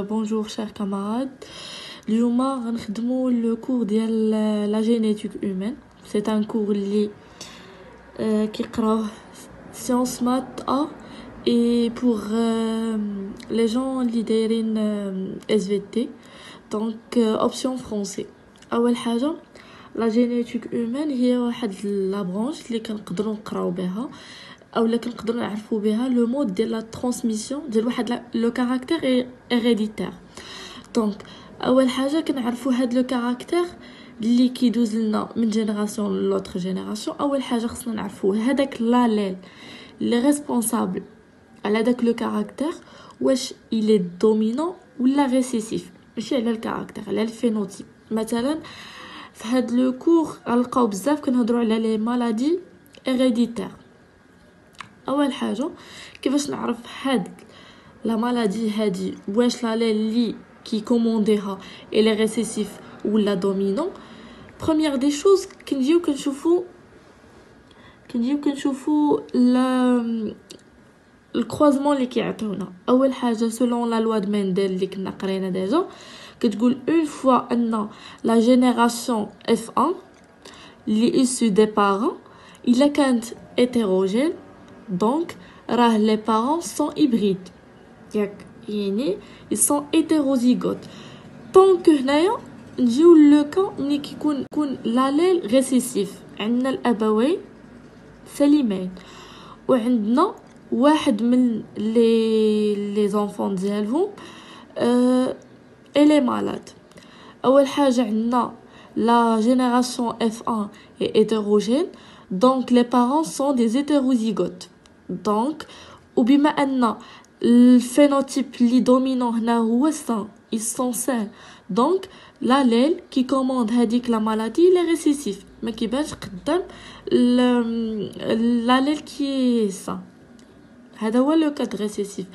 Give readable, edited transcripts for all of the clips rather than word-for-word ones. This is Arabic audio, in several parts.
Bonjour chers camarades. اليوم غنخدموا le cours ديال la génétique humaine. C'est un cours اللي كيقراوه sciences maths A et pour les gens اللي دايرين SVT. Donc option français. اول حاجه la génétique humaine هي واحد لا برانش اللي كنقدروا نقراو بها اولا كنقدروا نعرفوا بها لو مود ديال لا ترانسميسيون ديال واحد لو كاركتير هيريديتير. دونك اول حاجه كنعرفوا هاد لو كاركتير اللي كيدوز لنا من جينيراسيون لوطر جينيراسيون. اول حاجه خصنا نعرفوا هذاك لاليل لي ريسبونسابل على داك لو كاركتير واش il est dominant ولا ريسيسيف، ماشي على الكاركتير، على الفينوتيب. مثلا في هاد لو كور غنلقاو بزاف كنهضروا على لي مالادي هيريديتير. اول حاجه كيفاش نعرف هاد لا مالادي هادي واش لاليل لي كي كومونديها الي ريسيسيف ولا دومينون. بروميير دي شوز كنجيو كنشوفو لا الكروزمون اللي كيعطيونا. اول حاجه سولون لا لوا د مندل اللي كنا قرينا ديجا كتقول اون فوا ان لا جينيراسيون F1 اللي issu des parents الا كانت hétérogène donc راه les parents sont hybrides ياك، يعني ils sont hétérozygotes. طونك هنايا نجيو لو كا ملي كيكون لاليل ريسيسيف، عندنا الابوين سليمين وعندنا واحد من لي زونفون ديالهم الي مالاد. اول حاجه عندنا la génération F1 est hétérogène donc les parents sont des hétérozygotes. donc وبما ان الفينوتيب اللي دومينون هنا هو سان ils sont sains donc l'allèle qui commande هذيك لا مالادي لي ريسيسيف، ما كيبانش قدام l'allèle qui est sain. هذا هو لو كاد ريسيسيف.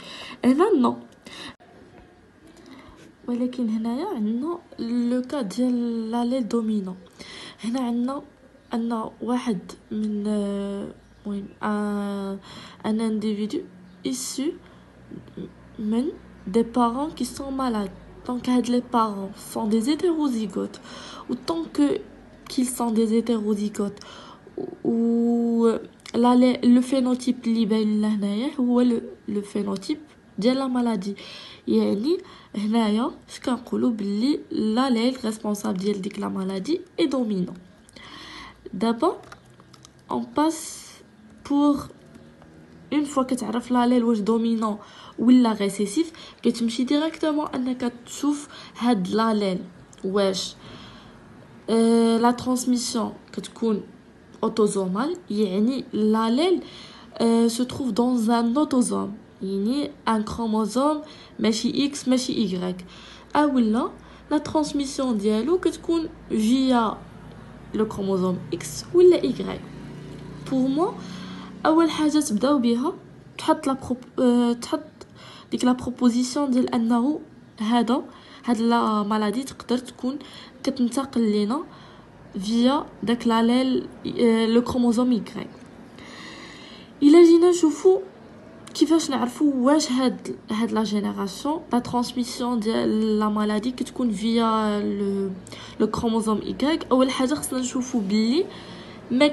هنا نو، ولكن هنايا عندنا لو كا ديال لاليل دومينون. هنا عندنا ان واحد من المهم ان انديفيدو issu من des parents qui sont malades. donc هاد les parents sont des hétérozygotes ou tant que qu'ils sont des hétérozygotes ou le phénotype اللي باين لنا هنايا هو le phénotype ديال لا مالادي. يعني هنايا اش كنقولوا باللي لاليل ريسبونسابل ديال ديك لا مالادي اي دومينون. دابا on passe pour une fois كتعرف لاليل واش دومينون ولا ريسيسيف كتمشي ديريكتومون انك تشوف هاد لاليل واش لا ترانسميسيون كتكون اوتوزومال، يعني لاليل se trouve dans un autosome، يعني un chromosome ماشي اكس ماشي يغريك، اولا لا ترانسميسيون ديالو كتكون فيا لو كروموزوم اكس ولا يغريك. بور مو اول حاجه تبداو بها تحط تحط ديك لا بروبوزيسيون ديال انه هاد لا مالادي تقدر تكون كتنتقل لينا فيا داك لاليل لو كروموزوم يغريك. الا جينا نشوفو كيفاش نعرفوا واش هاد لا جينيراسيون لا ترانسميسيون ديال لا مالادي كتكون فيا لو كروموزوم Y. اول حاجه خصنا نشوفوا بلي ما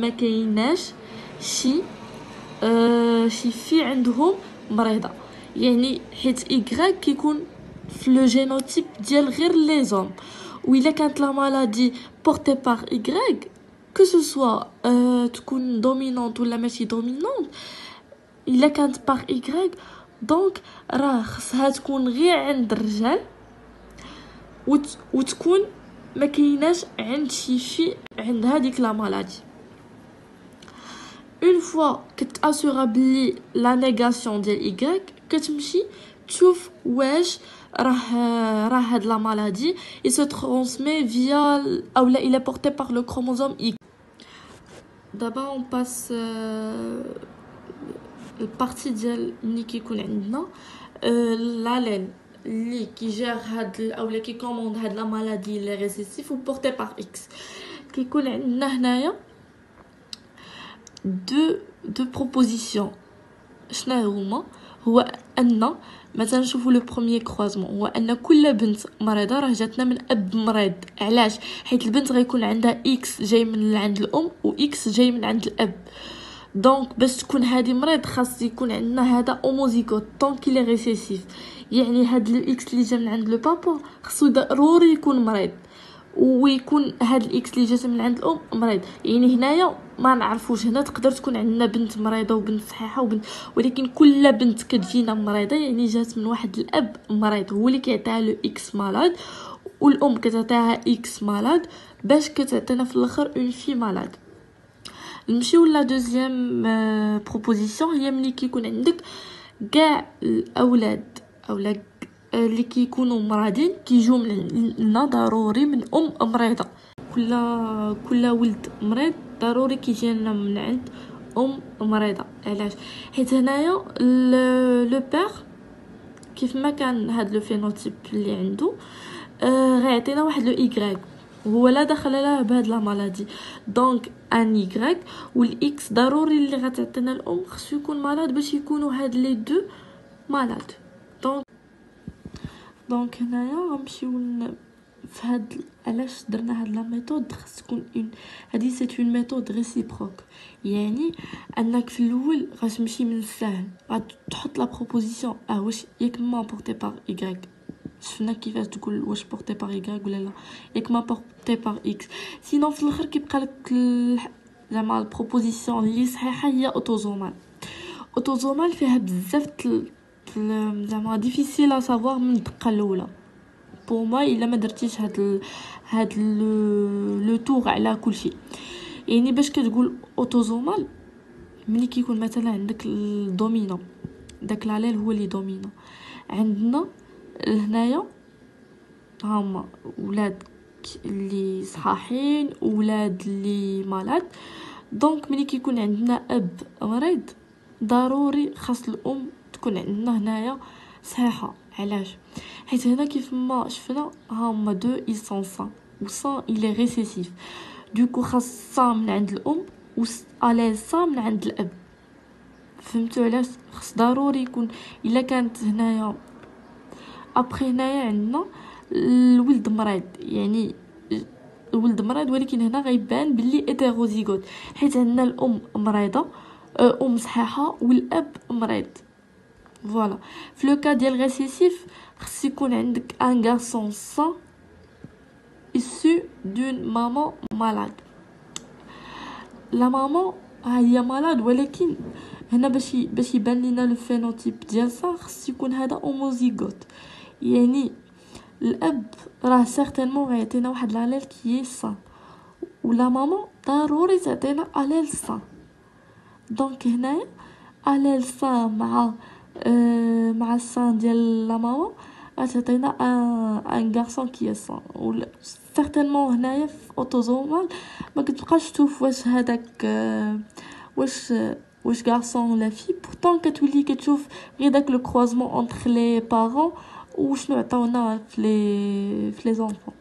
كايناش شي في عندهم مريضه، يعني حيت Y كيكون في لو جينوتيب ديال غير لي زوم، وإلا كانت لا مالادي بورتي بار Y que ce soit تكون دومينونت ولا ماشي دومينونت، الا كانت بار Y دونك راه خصها تكون غير عند الرجال وتكون ما كايناش عند شي في عند هذيك لا مالادي. اون فوا كتاسورا بلي لا نيغاسيون ديال Y كتمشي تشوف واش راه هاد لا مالادي il se transmet via اولا il est porté par le chromosome X. دابا on passe البارتي ديال ملي كيكون عندنا لاليل اللي كيجير هاد اولا كي كوموند هاد لا مالادي لي ريسيسيف و بورتي بار اكس. كيكون عندنا هنايا دو بروبوزيسيون. شنو هما؟ هو ان مثلا نشوفوا لو بروميير كروازمون هو ان كل بنت مريضه راه جاتنا من اب مريض. علاش؟ حيت البنت غيكون عندها اكس جاي من عند الام و اكس جاي من عند الاب. دونك باش تكون هذه مريض خاص يكون عندنا هذا اوموزيغوت طونك لي ريسيسيف، يعني هاد الاكس اللي جا من عند لو بابا خصو ضروري يكون مريض، ويكون هاد الاكس اللي جات من عند الام مريض. يعني هنايا ما نعرفوش، هنا تقدر تكون عندنا بنت مريضه وبنت صحيحه وبنت، ولكن كل بنت كتجينا مريضه يعني جات من واحد الاب مريض هو اللي كيعطيها لو اكس مالاد، والام كتعطيها اكس مالاد باش كتعطينا في الاخر اون في مالاد. نمشيو لا دوزيام بروبوزيسيون، هي ملي كيكون عندك كاع الاولاد اولا اللي كيكونوا مرضين كيجيو لنا ضروري من ام مريضه. كل ولد مريض ضروري كيجي لنا من عند ام مريضه. علاش؟ حيت هنايا لو بير كيف ما كان هاد لو فينوتيب اللي عنده غيعطينا واحد لو ايغريك هو لا دخل له بهاد لا مالادي. دونك ان ايغريك والاكس ضروري اللي غتعطينا الام خصو يكون مالاد باش يكونوا هاد لي دو مالاد. دونك هنايا غنمشيو في هاد علاش درنا هاد لا ميثود. خص تكون هادي سي اون ميثود ريسيبروك، يعني انك في الاول غتمشي من السهل غتحط لا بروبوزيسيون واش ياك ما بورتي بار ايغريك. شفنا كيفاش تقول واش بورتي بار ايغريك ولا لا، ياك ما بورتي بار اكس. سينو في الاخر كيبقى لك زعما البروبوزيسيون اللي صحيحه هي اوتوزومال. اوتوزومال فيها بزاف زعما ديفيسيل سافوار من الدقه الاولى. بور ما الا ما درتيش هاد لو تور على كل شيء. يعني باش كتقول اوتوزومال ملي كيكون مثلا عندك الدومينو، داك لاليل هو اللي دومينو عندنا هنايا هما ولاد اللي صحاحين ولاد اللي مالاد. دونك ملي كيكون عندنا اب مريض ضروري خاص الام تكون عندنا هنايا صحيحه. علاش؟ حيت هنا كيف ما شفنا هما دو ils sont sains و sain il est récessif. دوكو خاص sain من عند الام و اليز sain من عند الاب. فهمتوا علاش خاص ضروري يكون الا كانت هنايا ابري. هنايا عندنا الولد مريض، يعني الولد مريض ولكن هنا غيبان باللي ايتيروزيغوت حيت عندنا الام مريضه ام صحيحه والاب مريض. فوالا في لو كا ديال ريسيسيف خص يكون عندك ان غارسون سان issu d'une maman malade. لا ماما هي مالاد ولكن هنا باش يبان لينا لو فينوتيب ديال سا خص يكون هذا اوموزيغوت. يعني الاب راه سيغتينمون غيعطينا واحد لاليل كي سا ولا ماما ضروري تعطينا اليل سا. دونك هنايا اليل سا مع السان ديال لا ماما غتعطينا ان غارسون كي سان. ولا سيغتينمون هنايا في اوتوزومال ما كتبقاش تشوف واش هذاك واش غارسون ولا في. بورتون كتولي كتشوف غير داك لو كروازمون اونتر لي بارون وشنو عطاونا في لي زونفون.